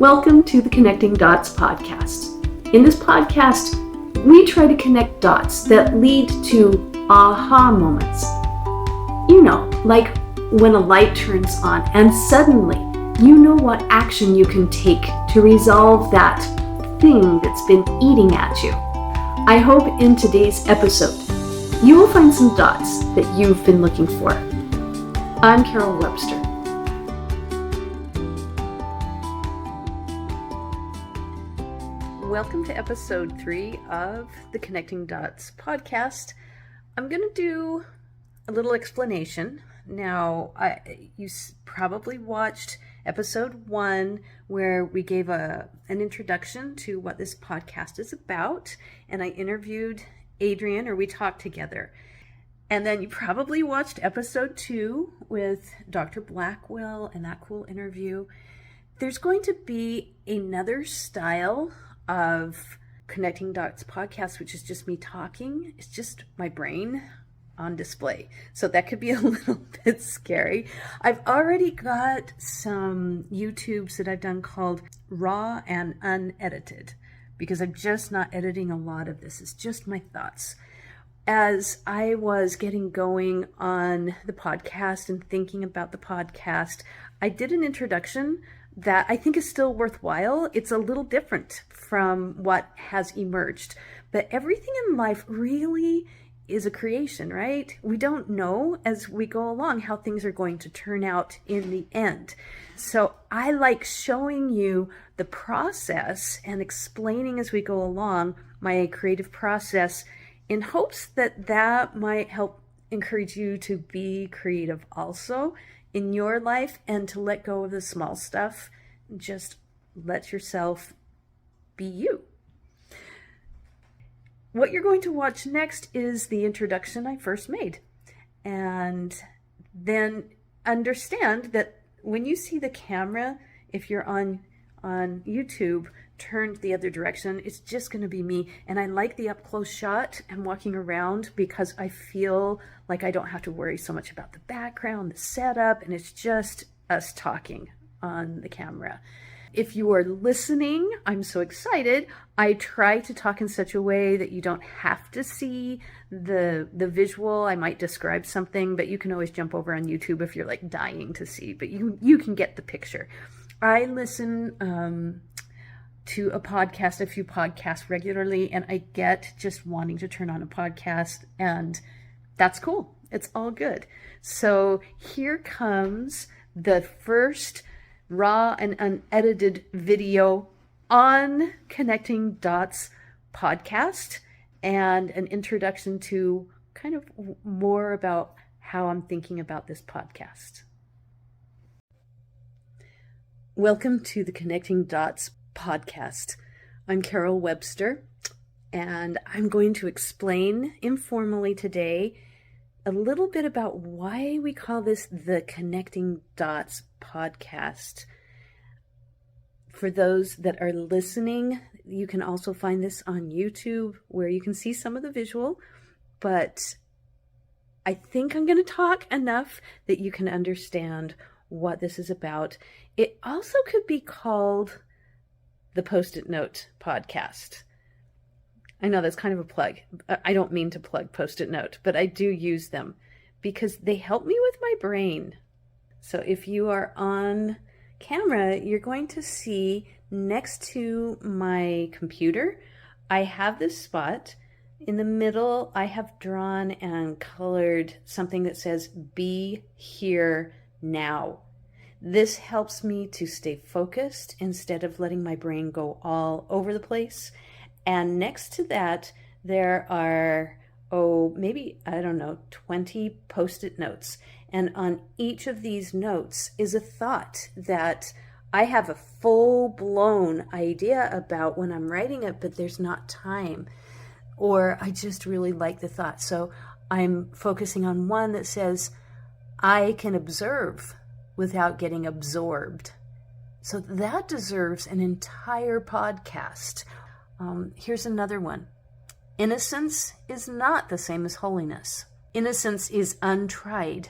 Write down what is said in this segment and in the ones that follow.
Welcome to the Connecting Dots podcast. In this podcast, we try to connect dots that lead to aha moments. You know, like when a light turns on and suddenly you know what action you can take to resolve that thing that's been eating at you. I hope in today's episode, you will find some dots that you've been looking for. I'm Carol Webster. Welcome to episode 3 of the Connecting Dots podcast. I'm going to do a little explanation. Now, you probably watched episode 1 where we gave an introduction to what this podcast is about, and I interviewed Adrian, or we talked together. And then you probably watched episode 2 with Dr. Blackwell and that cool interview. There's going to be another style of Connecting Dots podcast, which is just me talking. It's just my brain on display. So that could be a little bit scary. I've already got some YouTubes that I've done called Raw and Unedited, because I'm just not editing a lot of this. It's just my thoughts. As I was getting going on the podcast and thinking about the podcast, I did an introduction that I think is still worthwhile. It's a little different from what has emerged, but everything in life really is a creation, right? We don't know as we go along how things are going to turn out in the end. So I like showing you the process and explaining as we go along my creative process in hopes that that might help encourage you to be creative also in your life and to let go of the small stuff. Just let yourself be you. What you're going to watch next is the introduction I first made. And then understand that when you see the camera, if you're on YouTube, turned the other direction, it's just going to be me. And I like the up close shot and walking around because I feel like I don't have to worry so much about the background, the setup, and it's just us talking on the camera. If you are listening, I'm so excited. I try to talk in such a way that you don't have to see the visual. I might describe something, but you can always jump over on YouTube if you're like dying to see, but you can get the picture. I listen to a few podcasts regularly, and I get just wanting to turn on a podcast, and that's cool. It's all good. So here comes the first raw and unedited video on Connecting Dots podcast, and an introduction to kind of more about how I'm thinking about this podcast. Welcome to the Connecting Dots podcast. I'm Carol Webster, and I'm going to explain informally today a little bit about why we call this the Connecting Dots podcast. For those that are listening, you can also find this on YouTube where you can see some of the visual, but I think I'm going to talk enough that you can understand what this is about. It also could be called the Post-it Note podcast. I know that's kind of a plug. I don't mean to plug Post-it Note, but I do use them because they help me with my brain. So if you are on camera, you're going to see next to my computer, I have this spot. In the middle, I have drawn and colored something that says, "Be here now." This helps me to stay focused instead of letting my brain go all over the place. And next to that, there are, maybe, 20 Post-it notes. And on each of these notes is a thought that I have a full-blown idea about when I'm writing it, but there's not time. Or I just really like the thought. So I'm focusing on one that says, I can observe without getting absorbed. So that deserves an entire podcast. Here's another one. Innocence is not the same as holiness. Innocence is untried.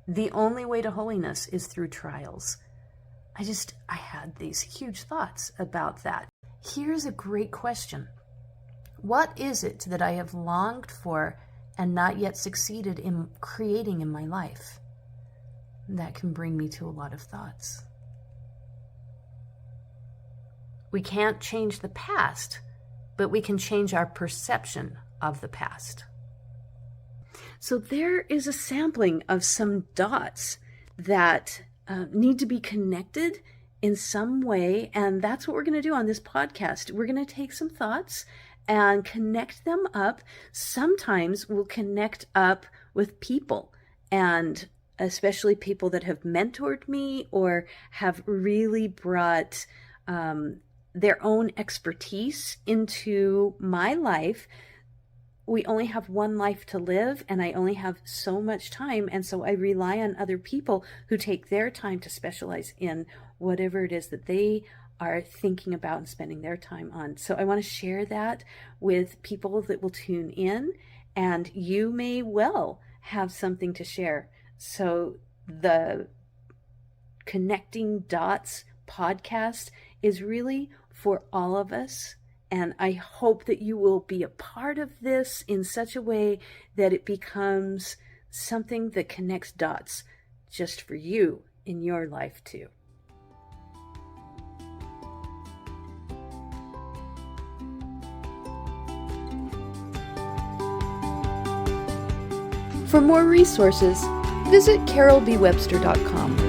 The only way to holiness is through trials. I had these huge thoughts about that. Here's a great question. What is it that I have longed for and not yet succeeded in creating in my life? That can bring me to a lot of thoughts. We can't change the past, but we can change our perception of the past. So there is a sampling of some dots that need to be connected in some way, and that's what we're going to do on this podcast. We're going to take some thoughts and connect them up. Sometimes we'll connect up with people, and especially people that have mentored me or have really brought their own expertise into my life. We only have one life to live, and I only have so much time, and so I rely on other people who take their time to specialize in whatever it is that they are thinking about and spending their time on. So I want to share that with people that will tune in, and you may well have something to share. So the Connecting Dots podcast is really for all of us. And I hope that you will be a part of this in such a way that it becomes something that connects dots just for you in your life too. For more resources, visit carolbwebster.com.